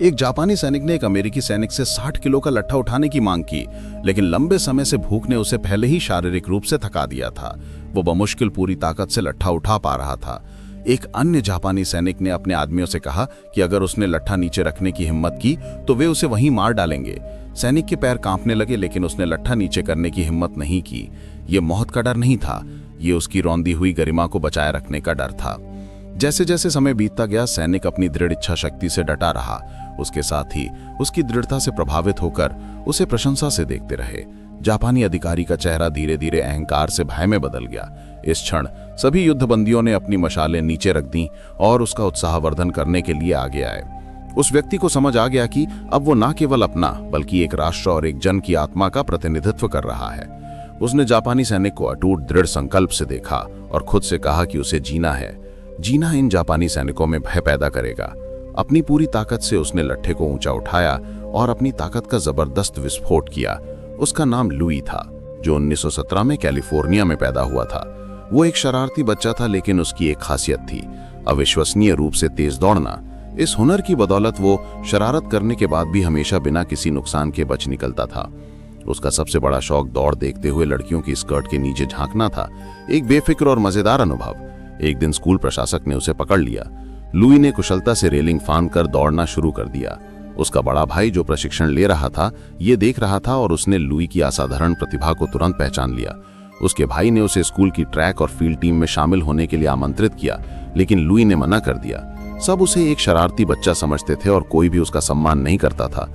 एक जापानी सैनिक ने एक अमेरिकी सैनिक से 60 किलो का लट्ठा उठाने की मांग की, लेकिन लंबे समय से भूख ने उसे पहले ही शारीरिक रूप से थका दिया था। वो बमुश्किल पूरी ताकत से लट्ठा उठा पा रहा था। एक अन्य जापानी सैनिक ने अपने आदमियों से कहा कि अगर उसने लट्ठा नीचे रखने की हिम्मत की तो वे उसे वहीं मार डालेंगे। सैनिक के पैर कांपने लगे, लेकिन उसने लट्ठा नीचे करने की हिम्मत नहीं की। ये मौत का डर नहीं था, ये उसकी रौंदी हुई गरिमा को बचाए रखने का डर था। जैसे जैसे समय बीतता गया, सैनिक अपनी दृढ़ इच्छा शक्ति से डटा रहा। उसके साथ ही उसकी दृढ़ता से प्रभावित होकर उसे प्रशंसा से देखते रहे। जापानी अधिकारी का चेहरा धीरे धीरे अहंकार से भय में बदल गया। इस क्षण सभी युद्धबंदियों ने अपनी मशालें नीचे रख दी और उसका उत्साहवर्धन करने के लिए आगे आए। उस व्यक्ति को समझ आ गया कि अब वो न केवल अपना बल्कि एक राष्ट्र और एक जन की आत्मा का प्रतिनिधित्व कर रहा है। उसने जापानी सैनिक को अटूट दृढ़ संकल्प से देखा और खुद से कहा कि उसे जीना है। जीना इन जापानी सैनिकों में भय पैदा करेगा। अपनी पूरी ताकत से उसने लट्ठे को ऊंचा उठाया और अपनी ताकत का जबरदस्त विस्फोट किया। उसका नाम लुई था, जो 1917 में कैलिफोर्निया में पैदा हुआ था। वो एक शरारती बच्चा था, लेकिन उसकी एक खासियत थी, अविश्वसनीय रूप से तेज दौड़ना। इस हुनर की बदौलत वो शरारत करने के बाद भी हमेशा बिना किसी नुकसान के बच निकलता था। उसका सबसे बड़ा शौक दौड़ देखते हुए लड़कियों की स्कर्ट के नीचे झांकना था, एक बेफिक्र और मजेदार अनुभव। एक दिन स्कूल प्रशासक ने उसे पकड़ लिया। लुई ने कुशलता से रेलिंग फांद कर दौड़ना शुरू कर दिया। उसका बड़ा भाई, जो प्रशिक्षण ले रहा था, ये देख रहा था और उसने लुई की असाधारण प्रतिभा को तुरंत पहचान लिया। उसके भाई ने उसे स्कूल की ट्रैक और फील्ड टीम में शामिल होने के लिए आमंत्रित किया, लेकिन लुई ने मना कर दिया। सब उसे एक शरारती बच्चा समझते थे और कोई भी उसका सम्मान नहीं करता था।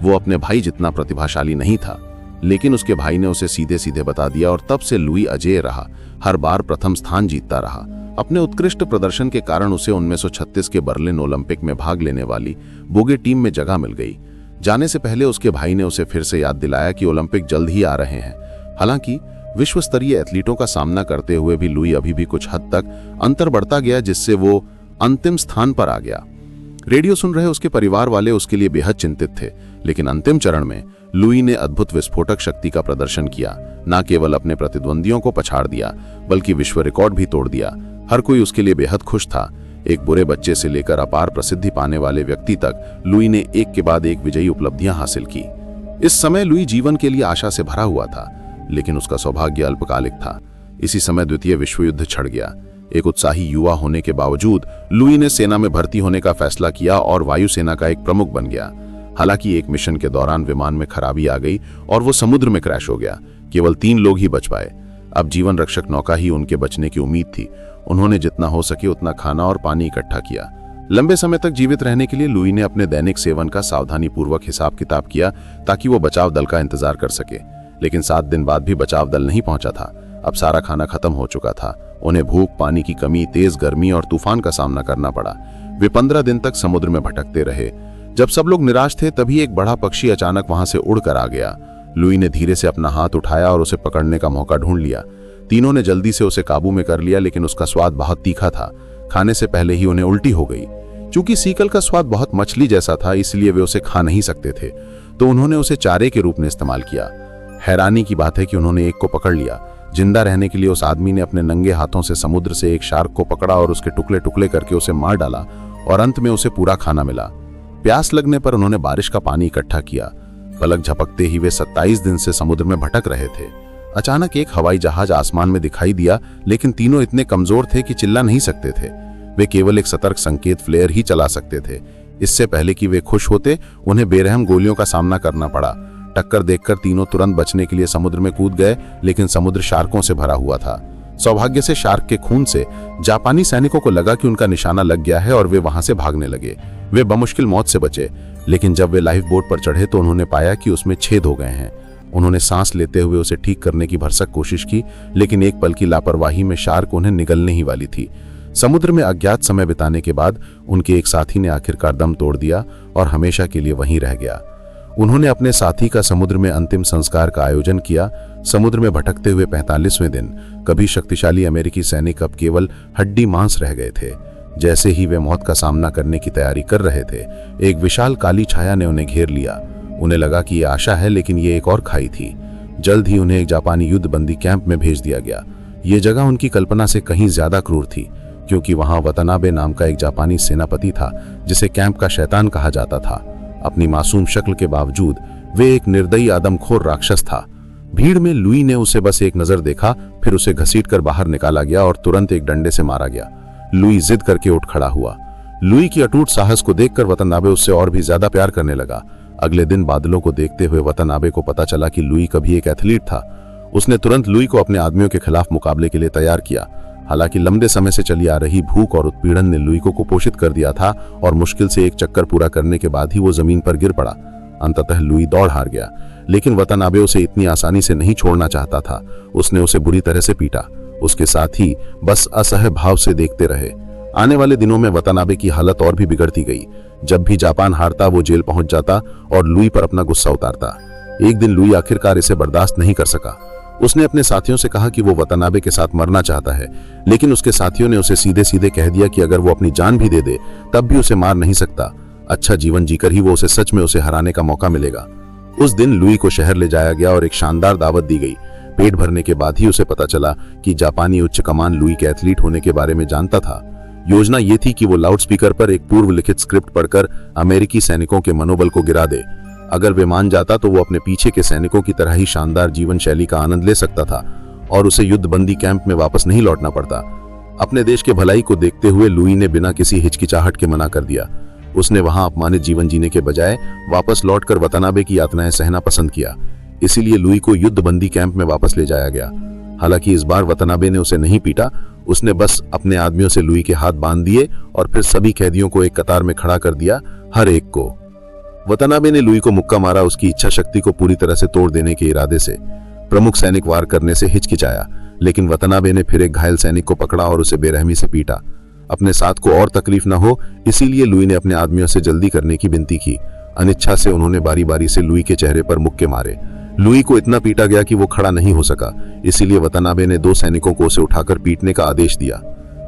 वो अपने भाई जितना प्रतिभाशाली नहीं था, लेकिन उसके भाई ने उसे सीधे सीधे बता दिया और तब से लुई अजेय रहा, हर बार प्रथम स्थान जीतता रहा। अपने उत्कृष्ट प्रदर्शन के कारण उसे 1936 के बर्लिन ओलंपिक में भाग लेने वाली बोगे टीम में जगह मिल गई। जाने से पहले उसके भाई ने उसे फिर से याद दिलाया कि ओलंपिक जल्द ही आ रहे हैं। हालांकि विश्व स्तरीय एथलीटों का सामना करते हुए भी लुई अभी भी कुछ हद तक अंतर बढ़ता गया, जिससे वो अंतिम स्थान पर आ गया। रेडियो सुन रहे उसके परिवार वाले उसके लिए बेहद चिंतित थे, लेकिन अंतिम चरण में लुई ने अद्भुत विस्फोटक शक्ति का प्रदर्शन किया। न केवल अपने प्रतिद्वंदियों को पछाड़ दिया, बल्कि विश्व रिकॉर्ड भी तोड़ दिया। हर कोई उसके लिए बेहद खुश था। एक बुरे बच्चे से लेकर अपार प्रसिद्धि पाने वाले व्यक्ति तक लुई ने एक के बाद एक विजयी उपलब्धियां हासिल की। इस समय लुई जीवन के लिए आशा से भरा हुआ था, लेकिन उसका सौभाग्य अल्पकालिक था। इसी समय द्वितीय विश्व युद्ध छिड़ गया। एक उत्साही युवा होने के बावजूद लुई ने सेना में भर्ती होने का फैसला किया और वायुसेना का एक प्रमुख बन गया। हालांकि एक मिशन के दौरान विमान में खराबी आ गई और वो समुद्र में क्रैश हो गया। केवल 3 लोग ही बच पाए। अब जीवन रक्षक नौका ही उनके बचने की उम्मीद थी। उन्होंने जितना हो सके उतना खाना और पानी इकट्ठा किया। लंबे समय तक जीवित रहने के लिए लुई ने अपने दैनिक सेवन का सावधानीपूर्वक हिसाब किताब किया, ताकि वो बचाव दल का इंतजार कर सके। लेकिन 7 दिन बाद भी बचाव दल नहीं पहुंचा था। अब सारा खाना खत्म हो चुका था। उन्हें भूख, पानी की कमी, तेज गर्मी और तूफान का सामना करना पड़ा। वे 15 दिन तक समुद्र में भटकते रहे। जब सब लोग निराश थे, तभी एक बड़ा पक्षी अचानक वहां से उड़कर आ गया। लुई ने धीरे से अपना हाथ उठाया और उसे पकड़ने का मौका ढूंढ लिया। तीनों ने जल्दी से उसे काबू में कर लिया, लेकिन उसका स्वाद बहुत तीखा था। खाने से पहले ही उन्हें उल्टी हो गई। चूंकि सीकल का स्वाद बहुत मछली जैसा था, इसलिए वे उसे खा नहीं सकते थे, तो उन्होंने उसे चारे के रूप में इस्तेमाल किया। हैरानी की बात है कि उन्होंने एक को पकड़ लिया। जिंदा रहने के लिए उस आदमी ने अपने नंगे हाथों से समुद्र से एक शार्क को पकड़ा और उसके टुकड़े टुकड़े करके उसे मार डाला, और अंत में उसे पूरा खाना मिला। प्यास लगने पर उन्होंने बारिश का पानी इकट्ठा किया। पलक झपकते ही वे 27 दिन से समुद्र में भटक रहे थे। अचानक एक हवाई जहाज आसमान में दिखाई दिया, लेकिन तीनों इतने कमजोर थे कि चिल्ला नहीं सकते थे। वे केवल एक सतर्क संकेत फ्लेयर ही चला सकते थे। इससे पहले कि वे खुश होते, उन्हें बेरहम गोलियों का सामना करना पड़ा। टक्कर देखकर तीनों तुरंत बचने के लिए समुद्र में कूद गए, लेकिन समुद्र शार्कों से भरा हुआ था। सौभाग्य से शार्क के खून से जापानी सैनिकों को लगा कि उनका निशाना लग गया है और वे वहां से भागने लगे। वे बमुश्किल मौत से बचे, लेकिन जब वे लाइफ बोट पर चढ़े तो उन्होंने पाया कि उसमें छेद हो गए हैं। उन्होंने सांस लेते हुए उसे ठीक करने की भरसक कोशिश की, लेकिन एक पल की लापरवाही में शार्क उन्हें निगलने ही वाली थी। समुद्र में अज्ञात समय बिताने के बाद उनके एक साथी ने आखिरकार दम तोड़ दिया और हमेशा के लिए वहीं रह गया। उन्होंने अपने साथी का समुद्र में अंतिम संस्कार का आयोजन किया। समुद्र में भटकते हुए 45वें दिन कभी शक्तिशाली अमेरिकी सैनिक अब केवल हड्डी मांस रह गए थे। जैसे ही वे मौत का सामना करने की तैयारी कर रहे थे, एक विशाल काली छाया ने उन्हें घेर लिया। उन्हें लगा कि ये आशा है, लेकिन ये एक और खाई थी। जल्द ही उन्हें एक जापानी युद्धबंदी कैंप में भेज दिया गया। ये जगह उनकी कल्पना से कहीं ज्यादा क्रूर थी, क्योंकि वहां वतनाबे नाम का एक जापानी सेनापति था जिसे कैंप का शैतान कहा जाता था। अपनी मासूम शक्ल के बावजूद वे एक निर्दयी आदमखोर राक्षस था। भीड़ में लुई ने उसे बस एक नजर देखा, फिर उसे घसीटकर बाहर निकाला गया और तुरंत एक डंडे से मारा गया। लुई जिद करके उठ खड़ा हुआ। लुई की अटूट साहस को देखकर वतनाबे उससे और भी ज्यादा प्यार करने लगा। अगले दिन बादलों को देखते हुए वतनाबे को पता चला कि लुई कभी एक एथलीट था। उसने तुरंत लुई को अपने आदमियों के खिलाफ मुकाबले के लिए तैयार किया। हालांकि लंबे समय से चली आ रही भूख और उत्पीड़न ने लुई को कुपोषित कर दिया था और मुश्किल से एक चक्कर पूरा करने के बाद ही वो जमीन पर गिर पड़ा। अंततः लुई दौड़ हार गया, लेकिन वतनाबे उसे इतनी आसानी से नहीं छोड़ना चाहता था। उसने उसे बुरी तरह से पीटा। उसके साथ ही बस असह्य भाव से देखते रहे। आने वाले दिनों में वतनाबे की हालत और भी बिगड़ती गई। जब भी जापान हारता वो जेल पहुंच जाता और लुई पर अपना गुस्सा उतारता। एक दिन लुई आखिरकार इसे बर्दाश्त नहीं कर सका। उसने अपने साथियों से कहा कि वो वतनाबे के साथ मरना चाहता है, लेकिन उसके साथियों ने उसे सीधे सीधे कह दिया कि अगर वो अपनी जान भी दे दे तब भी उसे मार नहीं सकता। अच्छा जीवन जीकर ही वो उसे सच में उसे हराने का मौका मिलेगा। उस दिन लुई को शहर ले जाया गया और एक शानदार दावत दी गई। पेट भरने के बाद ही उसे पता चला कि जापानी उच्च कमान लुई के एथलीट होने के बारे में जानता था। योजना ये थी कि वो लाउडस्पीकर पर एक पूर्व लिखित स्क्रिप्ट पढ़कर अमेरिकी सैनिकों के मनोबल को गिरा दे। अगर वे मान जाता तो वो अपने पीछे के सैनिकों की तरह ही शानदार जीवन शैली का आनंद ले सकता था और उसे युद्धबंदी कैंप में वापस नहीं लौटना पड़ता। अपने देश के भलाई को देखते हुए लुई ने बिना किसी हिचकिचाहट के मना कर दिया। उसने वहां अपमानित जीवन जीने के बजाय वापस लौटकर वतनाबे की यातनाएं सहना पसंद किया। इसीलिए लुई को युद्धबंदी कैंप में वापस ले जाया गया। हालांकि इस बार वतनाबे ने उसे नहीं पीटा। उसने बस अपने आदमियों से लुई के हाथ बांध दिए और फिर सभी कैदियों को एक कतार में खड़ा कर दिया, हर एक को। वतनाबे ने लुई को मुक्का मारा, उसकी इच्छा शक्ति को पूरी तरह से तोड़ देने के इरादे से। प्रमुख सैनिक वार करने से हिचकिचाया, लेकिन वतनाबे ने फिर एक घायल सैनिक को पकड़ा और उसे बेरहमी से पीटा। अपने साथ को और तकलीफ न हो, इसीलिए लुई ने अपने आदमियों से जल्दी करने की विनती की। अनिच्छा से उन्होंने बारी बारी से लुई के चेहरे पर मुक्के मारे। लुई को इतना पीटा गया कि वो खड़ा नहीं हो सका। इसीलिए वतनाबे ने 2 सैनिकों को उसे उठाकर पीटने का आदेश दिया।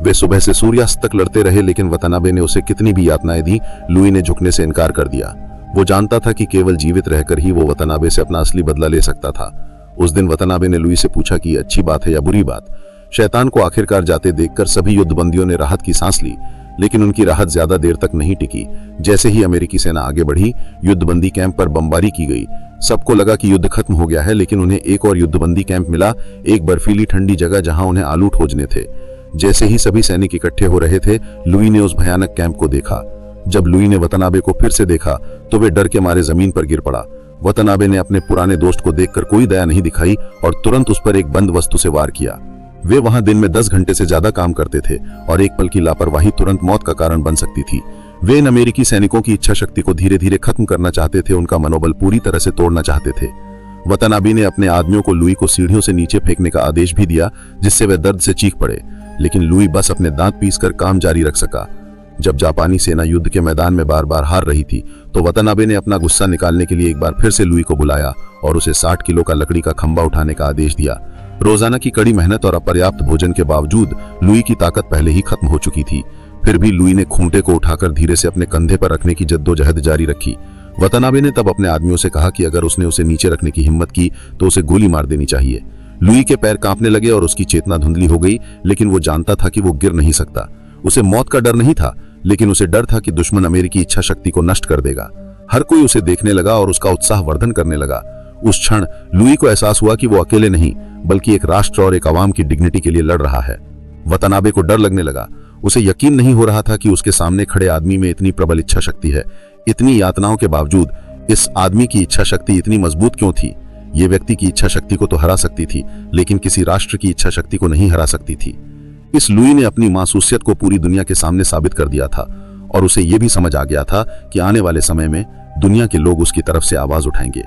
वे सुबह से सूर्यास्त तक लड़ते रहे, लेकिन वतनाबे ने उसे कितनी भी यातनाएं दी, लुई ने झुकने से इनकार कर दिया। वो जानता था कि केवल जीवित रहकर ही वो वतनाबे से अपना असली बदला ले सकता था। उस दिन वतनाबे ने लुई से पूछा कि अच्छी बात है या बुरी बात। शैतान को आखिरकार जाते देखकर सभी युद्धबंदियों ने राहत की सांस ली, लेकिन उनकी राहत ज्यादा देर तक नहीं टिकी। जैसे ही अमेरिकी सेना आगे बढ़ी, युद्धबंदी कैंप पर बमबारी की गई। सबको लगा कि युद्ध खत्म हो गया है, लेकिन उन्हें एक और युद्धबंदी कैंप मिला, एक बर्फीली ठंडी जगह जहां उन्हें आलू ठोजने थे। जैसे ही सभी सैनिक इकट्ठे हो रहे थे, लुई ने उस भयानक कैंप को देखा। जब लुई ने वतनाबे को फिर से देखा तो वे डर के मारे जमीन पर गिर पड़ा। वतनाबे ने अपने पुराने दोस्त को देखकर कोई दया नहीं दिखाई और तुरंत उस पर एक बंद वस्तु से वार किया। वे वहां दिन में 10 घंटे से ज्यादा काम करते थे और एक पल की लापरवाही तुरंत मौत का कारण बन सकती थी। वे इन अमेरिकी सैनिकों की इच्छा शक्ति को धीरे धीरे खत्म करना चाहते थे, उनका मनोबल पूरी तरह से तोड़ना चाहते थे। वतनाबे ने अपने आदमियों को लुई को सीढ़ियों से नीचे फेंकने का आदेश भी दिया, जिससे वे दर्द से चीख पड़े, लेकिन लुई बस अपने दांत पीसकर काम जारी रख सका। जब जापानी सेना युद्ध के मैदान में बार बार हार रही थी, तो वतनाबे ने अपना गुस्सा निकालने के लिए एक बार फिर से लुई को बुलाया और उसे 60 किलो का लकड़ी का खंबा उठाने का आदेश दिया। रोजाना की कड़ी मेहनत और अपर्याप्त भोजन के बावजूद लुई की ताकत पहले ही खत्म हो चुकी थी। फिर भी लुई ने खूंटे को उठाकर धीरे से अपने कंधे पर रखने की जद्दोजहद जारी रखी। वतनाबे ने तब अपने आदमियों से कहा कि अगर उसने उसे नीचे रखने की हिम्मत की तो उसे गोली मार देनी चाहिए। लुई के पैर कांपने लगे और उसकी चेतना धुंधली हो गई, लेकिन वो जानता था कि वो गिर नहीं सकता। उसे मौत का डर नहीं था, लेकिन उसे डर था कि दुश्मन अमेरिकी इच्छा शक्ति को नष्ट कर देगा। हर कोई उसे देखने लगा और उसका उत्साह वर्धन करने लगा। उस क्षण लुई को एहसास हुआ कि वो अकेले नहीं, बल्कि एक राष्ट्र और एक आवाम की डिग्निटी के लिए लड़ रहा है। वतनाबे को डर लगने लगा। उसे यकीन नहीं हो रहा था कि उसके सामने खड़े आदमी में इतनी प्रबल इच्छा शक्ति है। इतनी यातनाओं के बावजूद इस आदमी की इच्छा शक्ति इतनी मजबूत क्यों थी? ये व्यक्ति की इच्छा शक्ति को तो हरा सकती थी, लेकिन किसी राष्ट्र की इच्छा शक्ति को नहीं हरा सकती थी। इस लुई ने अपनी मासूसियत को पूरी दुनिया के सामने साबित कर दिया था और उसे यह भी समझ आ गया था कि आने वाले समय में दुनिया के लोग उसकी तरफ से आवाज उठाएंगे।